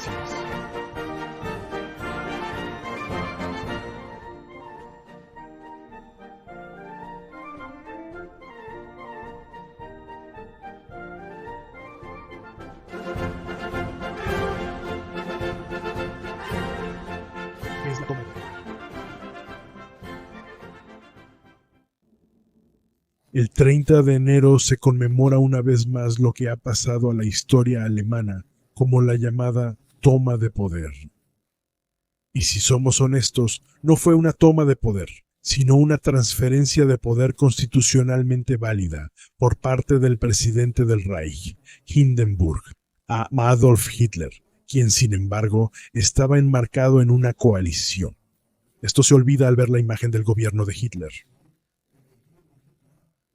nazis. ¿Qué es la toma de poder? El 30 de enero se conmemora una vez más lo que ha pasado a la historia alemana como la llamada toma de poder. Y si somos honestos, no fue una toma de poder, sino una transferencia de poder constitucionalmente válida por parte del presidente del Reich, Hindenburg, a Adolf Hitler, quien sin embargo estaba enmarcado en una coalición. Esto se olvida al ver la imagen del gobierno de Hitler.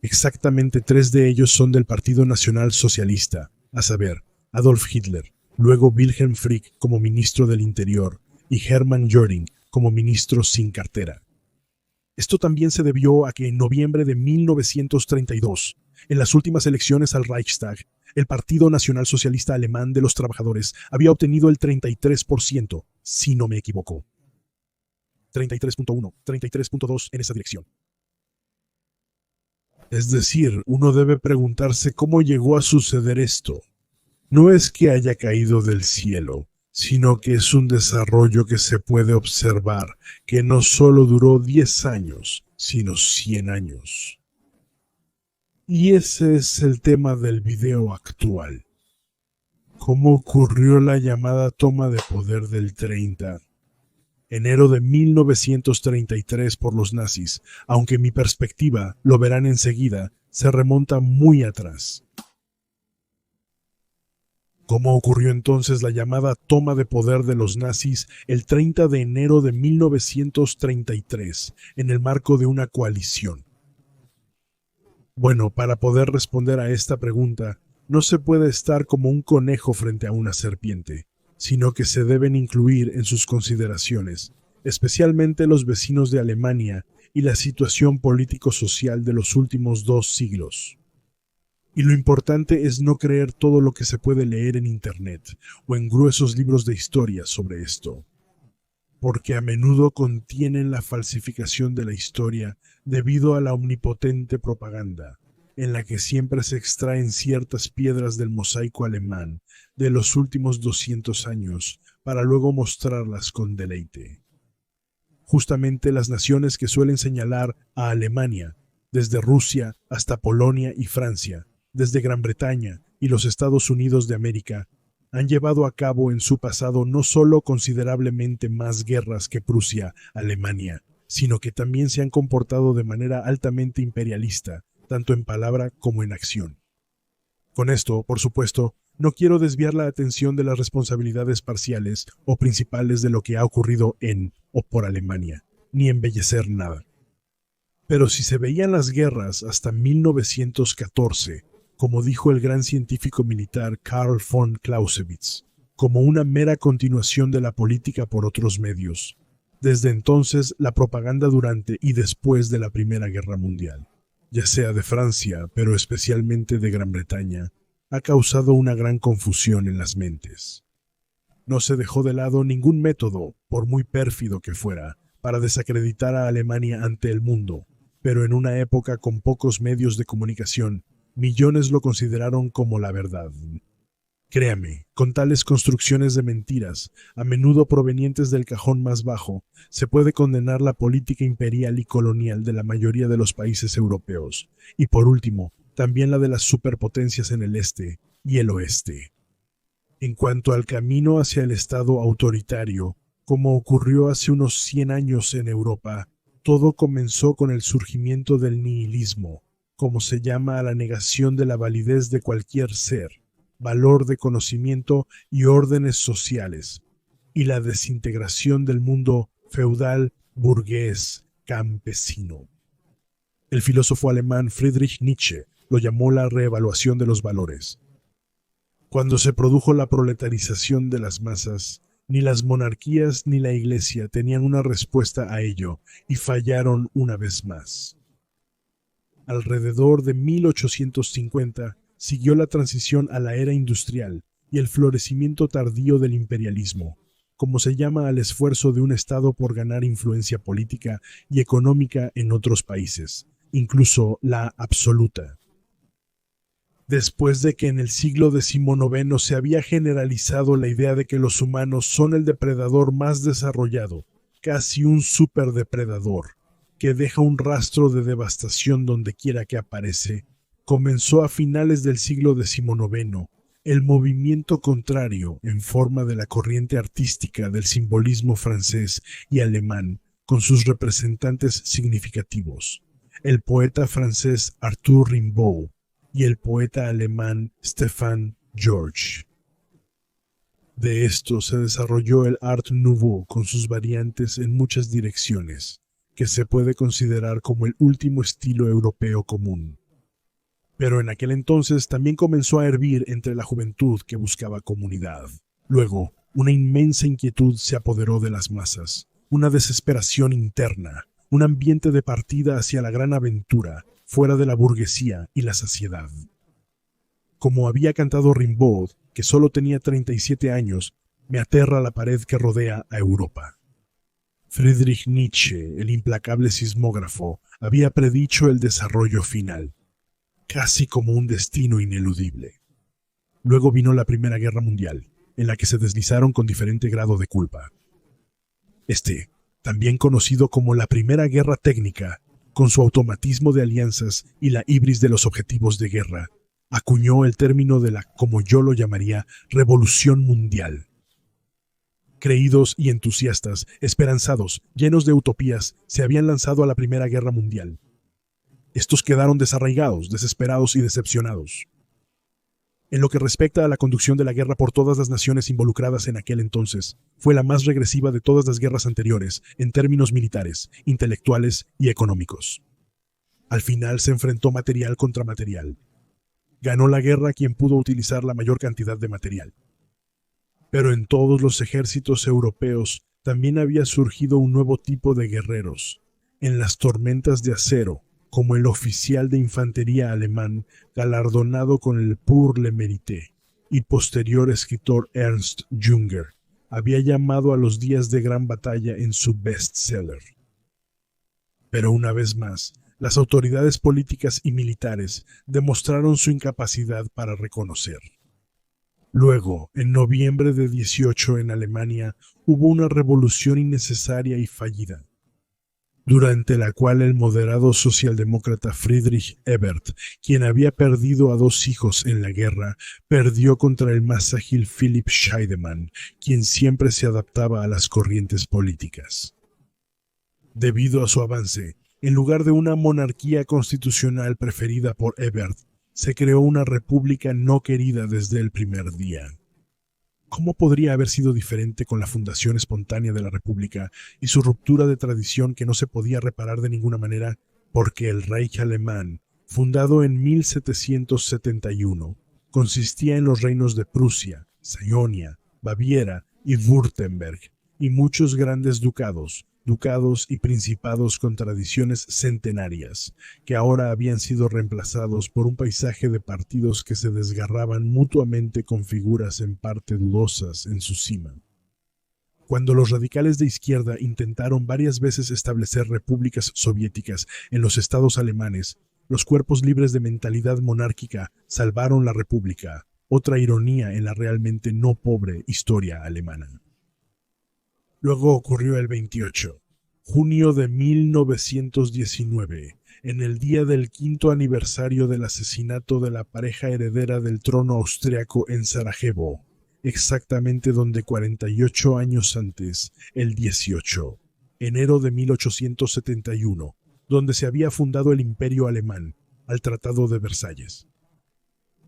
Exactamente 3 de ellos son del Partido Nacional Socialista, a saber, Adolf Hitler, luego Wilhelm Frick como ministro del Interior y Hermann Göring como ministro sin cartera. Esto también se debió a que en noviembre de 1932, en las últimas elecciones al Reichstag, el Partido Nacional Socialista Alemán de los Trabajadores había obtenido el 33%, si no me equivoco. 33.1, 33.2 en esa dirección. Es decir, uno debe preguntarse cómo llegó a suceder esto. No es que haya caído del cielo, sino que es un desarrollo que se puede observar, que no solo duró 10 años, sino 100 años. Y ese es el tema del video actual. ¿Cómo ocurrió la llamada toma de poder del 30? Enero de 1933 por los nazis, aunque mi perspectiva, lo verán enseguida, se remonta muy atrás. ¿Cómo ocurrió entonces la llamada toma de poder de los nazis el 30 de enero de 1933, en el marco de una coalición? Bueno, para poder responder a esta pregunta, no se puede estar como un conejo frente a una serpiente, sino que se deben incluir en sus consideraciones, especialmente los vecinos de Alemania y la situación político-social de los últimos 2 siglos. Y lo importante es no creer todo lo que se puede leer en Internet o en gruesos libros de historia sobre esto, porque a menudo contienen la falsificación de la historia debido a la omnipotente propaganda, en la que siempre se extraen ciertas piedras del mosaico alemán de los últimos 200 años para luego mostrarlas con deleite. Justamente las naciones que suelen señalar a Alemania, desde Rusia hasta Polonia y Francia, desde Gran Bretaña y los Estados Unidos de América, han llevado a cabo en su pasado no solo considerablemente más guerras que Prusia, Alemania, sino que también se han comportado de manera altamente imperialista, tanto en palabra como en acción. Con esto, por supuesto, no quiero desviar la atención de las responsabilidades parciales o principales de lo que ha ocurrido en o por Alemania, ni embellecer nada. Pero si se veían las guerras hasta 1914, como dijo el gran científico militar Karl von Clausewitz, como una mera continuación de la política por otros medios, desde entonces la propaganda durante y después de la Primera Guerra Mundial, ya sea de Francia, pero especialmente de Gran Bretaña, ha causado una gran confusión en las mentes. No se dejó de lado ningún método, por muy pérfido que fuera, para desacreditar a Alemania ante el mundo, pero en una época con pocos medios de comunicación, millones lo consideraron como la verdad. Créame, con tales construcciones de mentiras, a menudo provenientes del cajón más bajo, se puede condenar la política imperial y colonial de la mayoría de los países europeos, y por último, también la de las superpotencias en el este y el oeste. En cuanto al camino hacia el Estado autoritario, como ocurrió hace unos 100 años en Europa, todo comenzó con el surgimiento del nihilismo, como se llama a la negación de la validez de cualquier ser, valor de conocimiento y órdenes sociales, y la desintegración del mundo feudal, burgués, campesino. El filósofo alemán Friedrich Nietzsche lo llamó la reevaluación de los valores. Cuando se produjo la proletarización de las masas, ni las monarquías ni la Iglesia tenían una respuesta a ello y fallaron una vez más. Alrededor de 1850 siguió la transición a la era industrial, y el florecimiento tardío del imperialismo, como se llama al esfuerzo de un Estado por ganar influencia política y económica en otros países, incluso la absoluta. Después de que en el siglo XIX se había generalizado la idea de que los humanos son el depredador más desarrollado, casi un superdepredador, que deja un rastro de devastación donde quiera que aparece, comenzó a finales del siglo XIX el movimiento contrario en forma de la corriente artística del simbolismo francés y alemán, con sus representantes significativos, el poeta francés Arthur Rimbaud y el poeta alemán Stefan George. De esto se desarrolló el Art Nouveau con sus variantes en muchas direcciones, que se puede considerar como el último estilo europeo común. Pero en aquel entonces también comenzó a hervir entre la juventud que buscaba comunidad. Luego, una inmensa inquietud se apoderó de las masas, una desesperación interna, un ambiente de partida hacia la gran aventura, fuera de la burguesía y la saciedad. Como había cantado Rimbaud, que solo tenía 37 años, me aterra la pared que rodea a Europa. Friedrich Nietzsche, el implacable sismógrafo, había predicho el desarrollo final, casi como un destino ineludible. Luego vino la Primera Guerra Mundial, en la que se deslizaron con diferente grado de culpa. También conocido como la Primera Guerra Técnica, con su automatismo de alianzas y la ibris de los objetivos de guerra, acuñó el término de la, como yo lo llamaría, revolución mundial. Creídos y entusiastas, esperanzados, llenos de utopías, se habían lanzado a la Primera Guerra Mundial. Estos quedaron desarraigados, desesperados y decepcionados. En lo que respecta a la conducción de la guerra por todas las naciones involucradas en aquel entonces, fue la más regresiva de todas las guerras anteriores en términos militares, intelectuales y económicos. Al final se enfrentó material contra material. Ganó la guerra quien pudo utilizar la mayor cantidad de material. Pero en todos los ejércitos europeos también había surgido un nuevo tipo de guerreros, en las tormentas de acero, como el oficial de infantería alemán galardonado con el Pour le Mérite, y posterior escritor Ernst Jünger, había llamado a los días de gran batalla en su bestseller. Pero una vez más, las autoridades políticas y militares demostraron su incapacidad para reconocer. Luego, en noviembre de 18 en Alemania, hubo una revolución innecesaria y fallida, durante la cual el moderado socialdemócrata Friedrich Ebert, quien había perdido a 2 hijos en la guerra, perdió contra el más ágil Philipp Scheidemann, quien siempre se adaptaba a las corrientes políticas. Debido a su avance, en lugar de una monarquía constitucional preferida por Ebert, se creó una república no querida desde el primer día. ¿Cómo podría haber sido diferente con la fundación espontánea de la República y su ruptura de tradición que no se podía reparar de ninguna manera? Porque el Reich alemán, fundado en 1771, consistía en los reinos de Prusia, Sajonia, Baviera y Württemberg, y muchos grandes ducados y principados con tradiciones centenarias, que ahora habían sido reemplazados por un paisaje de partidos que se desgarraban mutuamente con figuras en parte dudosas en su cima. Cuando los radicales de izquierda intentaron varias veces establecer repúblicas soviéticas en los estados alemanes, los cuerpos libres de mentalidad monárquica salvaron la república, otra ironía en la realmente no pobre historia alemana. Luego ocurrió el 28, junio de 1919, en el día del 5º aniversario del asesinato de la pareja heredera del trono austriaco en Sarajevo, exactamente donde 48 años antes, el 18, enero de 1871, donde se había fundado el Imperio Alemán, al Tratado de Versalles.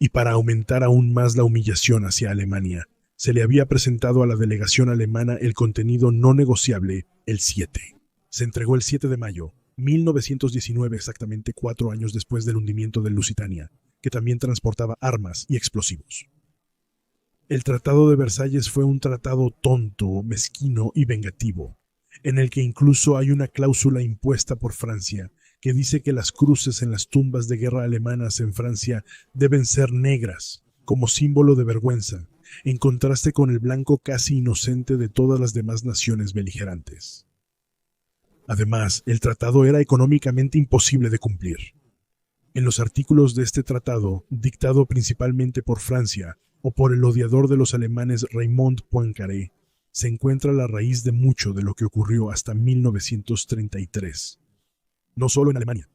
Y para aumentar aún más la humillación hacia Alemania, se le había presentado a la delegación alemana el contenido no negociable, el 7. Se entregó el 7 de mayo, 1919, exactamente 4 años después del hundimiento del Lusitania, que también transportaba armas y explosivos. El Tratado de Versalles fue un tratado tonto, mezquino y vengativo, en el que incluso hay una cláusula impuesta por Francia que dice que las cruces en las tumbas de guerra alemanas en Francia deben ser negras, como símbolo de vergüenza, en contraste con el blanco casi inocente de todas las demás naciones beligerantes. Además, el tratado era económicamente imposible de cumplir. En los artículos de este tratado, dictado principalmente por Francia o por el odiador de los alemanes Raymond Poincaré, se encuentra la raíz de mucho de lo que ocurrió hasta 1933. No solo en Alemania.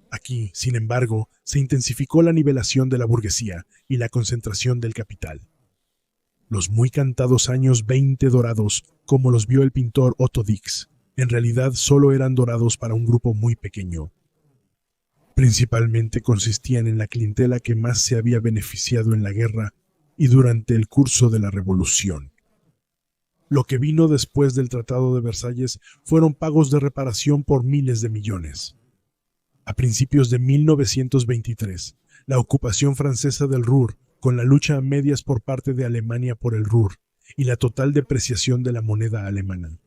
Aquí, sin embargo, se intensificó la nivelación de la burguesía y la concentración del capital. Los muy cantados años 20 dorados, como los vio el pintor Otto Dix, en realidad solo eran dorados para un grupo muy pequeño. Principalmente consistían en la clientela que más se había beneficiado en la guerra y durante el curso de la Revolución. Lo que vino después del Tratado de Versalles fueron pagos de reparación por miles de millones. A principios de 1923, la ocupación francesa del Ruhr, con la lucha a medias por parte de Alemania por el Ruhr y la total depreciación de la moneda alemana.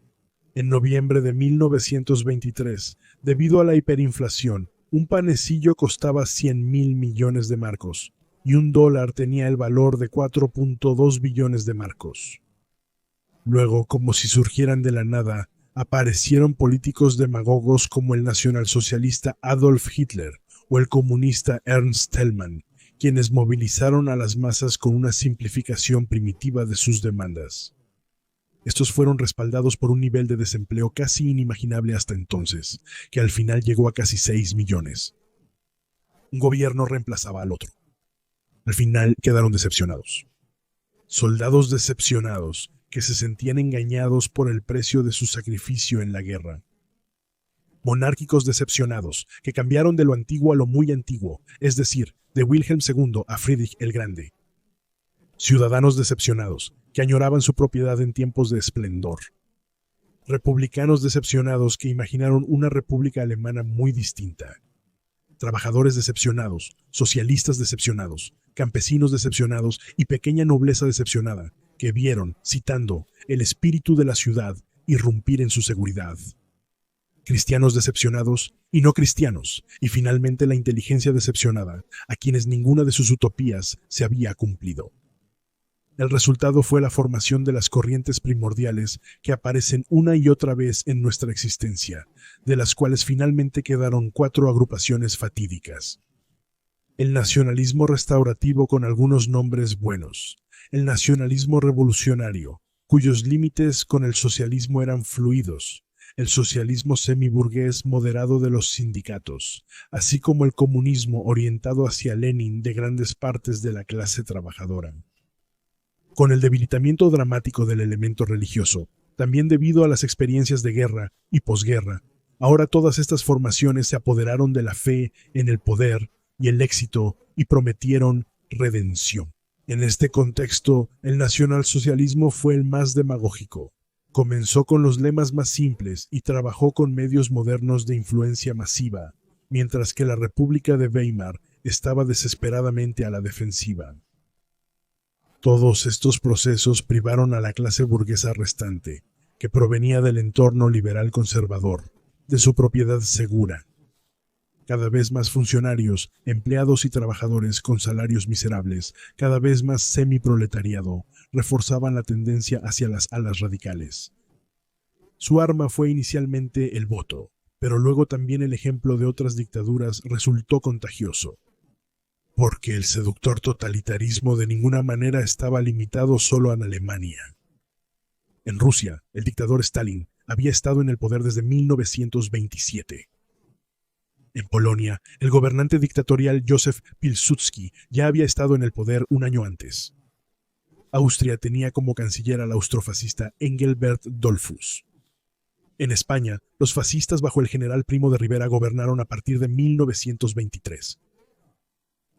En noviembre de 1923, debido a la hiperinflación, un panecillo costaba 100.000 millones de marcos y un dólar tenía el valor de 4.2 billones de marcos. Luego, como si surgieran de la nada, aparecieron políticos demagogos como el nacionalsocialista Adolf Hitler o el comunista Ernst Thälmann, quienes movilizaron a las masas con una simplificación primitiva de sus demandas. Estos fueron respaldados por un nivel de desempleo casi inimaginable hasta entonces, que al final llegó a casi 6 millones. Un gobierno reemplazaba al otro. Al final quedaron decepcionados. Soldados decepcionados que se sentían engañados por el precio de su sacrificio en la guerra. Monárquicos decepcionados que cambiaron de lo antiguo a lo muy antiguo, es decir, de Wilhelm II a Friedrich el Grande. Ciudadanos decepcionados que añoraban su propiedad en tiempos de esplendor. Republicanos decepcionados que imaginaron una república alemana muy distinta. Trabajadores decepcionados, socialistas decepcionados, campesinos decepcionados y pequeña nobleza decepcionada, que vieron, citando, el espíritu de la ciudad irrumpir en su seguridad. Cristianos decepcionados y no cristianos, y finalmente la inteligencia decepcionada, a quienes ninguna de sus utopías se había cumplido. El resultado fue la formación de las corrientes primordiales que aparecen una y otra vez en nuestra existencia, de las cuales finalmente quedaron 4 agrupaciones fatídicas. El nacionalismo restaurativo con algunos nombres buenos, el nacionalismo revolucionario, cuyos límites con el socialismo eran fluidos, el socialismo semiburgués moderado de los sindicatos, así como el comunismo orientado hacia Lenin de grandes partes de la clase trabajadora. Con el debilitamiento dramático del elemento religioso, también debido a las experiencias de guerra y posguerra, ahora todas estas formaciones se apoderaron de la fe en el poder y el éxito y prometieron redención. En este contexto, el nacionalsocialismo fue el más demagógico. Comenzó con los lemas más simples y trabajó con medios modernos de influencia masiva, mientras que la República de Weimar estaba desesperadamente a la defensiva. Todos estos procesos privaron a la clase burguesa restante, que provenía del entorno liberal conservador, de su propiedad segura. Cada vez más funcionarios, empleados y trabajadores con salarios miserables, cada vez más semiproletariado, reforzaban la tendencia hacia las alas radicales. Su arma fue inicialmente el voto, pero luego también el ejemplo de otras dictaduras resultó contagioso. Porque el seductor totalitarismo de ninguna manera estaba limitado solo a Alemania. En Rusia, el dictador Stalin había estado en el poder desde 1927. En Polonia, el gobernante dictatorial Józef Pilsudski ya había estado en el poder un año antes. Austria tenía como canciller al austrofascista Engelbert Dollfuss. En España, los fascistas bajo el general Primo de Rivera gobernaron a partir de 1923.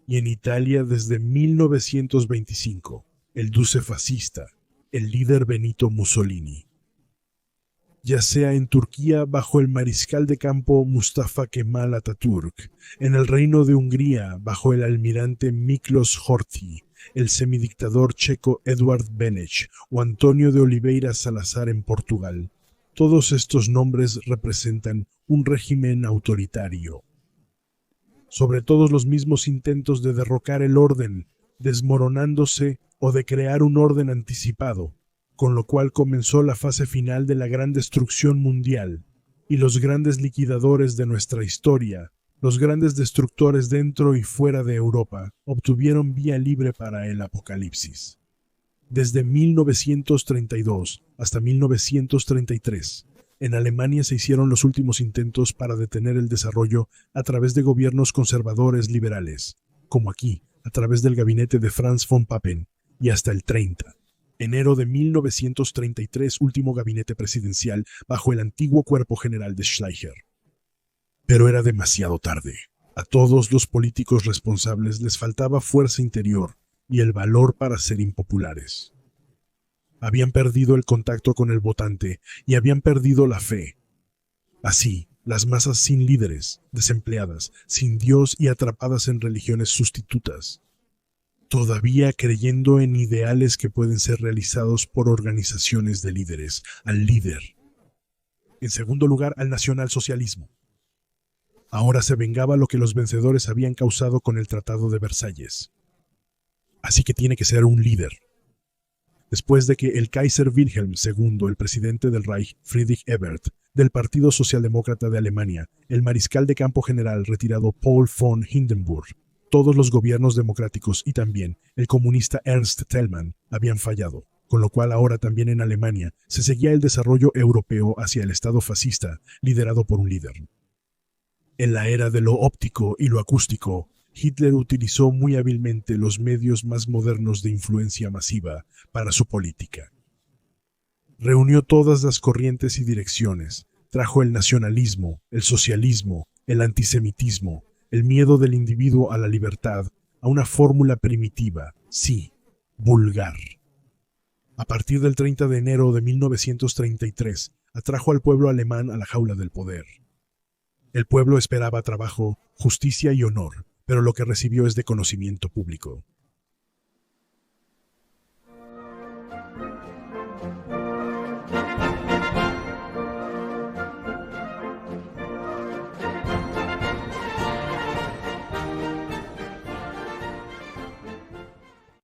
Y en Italia desde 1925, el duce fascista, el líder Benito Mussolini. Ya sea en Turquía bajo el mariscal de campo Mustafa Kemal Atatürk, en el Reino de Hungría bajo el almirante Miklos Horthy, el semidictador checo Eduard Beneš o Antonio de Oliveira Salazar en Portugal. Todos estos nombres representan un régimen autoritario. Sobre todos los mismos intentos de derrocar el orden, desmoronándose o de crear un orden anticipado, con lo cual comenzó la fase final de la gran destrucción mundial, y los grandes liquidadores de nuestra historia, los grandes destructores dentro y fuera de Europa, obtuvieron vía libre para el apocalipsis. Desde 1932 hasta 1933, en Alemania se hicieron los últimos intentos para detener el desarrollo a través de gobiernos conservadores liberales, como aquí, a través del gabinete de Franz von Papen, y hasta el 30. Enero de 1933, último gabinete presidencial bajo el antiguo cuerpo general de Schleicher. Pero era demasiado tarde. A todos los políticos responsables les faltaba fuerza interior y el valor para ser impopulares. Habían perdido el contacto con el votante y habían perdido la fe. Así, las masas sin líderes, desempleadas, sin Dios y atrapadas en religiones sustitutas, todavía creyendo en ideales que pueden ser realizados por organizaciones de líderes, al líder. En segundo lugar, al nacionalsocialismo. Ahora se vengaba lo que los vencedores habían causado con el Tratado de Versalles. Así que tiene que ser un líder. Después de que el Kaiser Wilhelm II, el presidente del Reich, Friedrich Ebert, del Partido Socialdemócrata de Alemania, el mariscal de campo general retirado Paul von Hindenburg, todos los gobiernos democráticos y también el comunista Ernst Thälmann habían fallado, con lo cual ahora también en Alemania se seguía el desarrollo europeo hacia el Estado fascista liderado por un líder. En la era de lo óptico y lo acústico, Hitler utilizó muy hábilmente los medios más modernos de influencia masiva para su política. Reunió todas las corrientes y direcciones, trajo el nacionalismo, el socialismo, el antisemitismo, el miedo del individuo a la libertad, a una fórmula primitiva, sí, vulgar. A partir del 30 de enero de 1933, atrajo al pueblo alemán a la jaula del poder. El pueblo esperaba trabajo, justicia y honor, pero lo que recibió es de conocimiento público.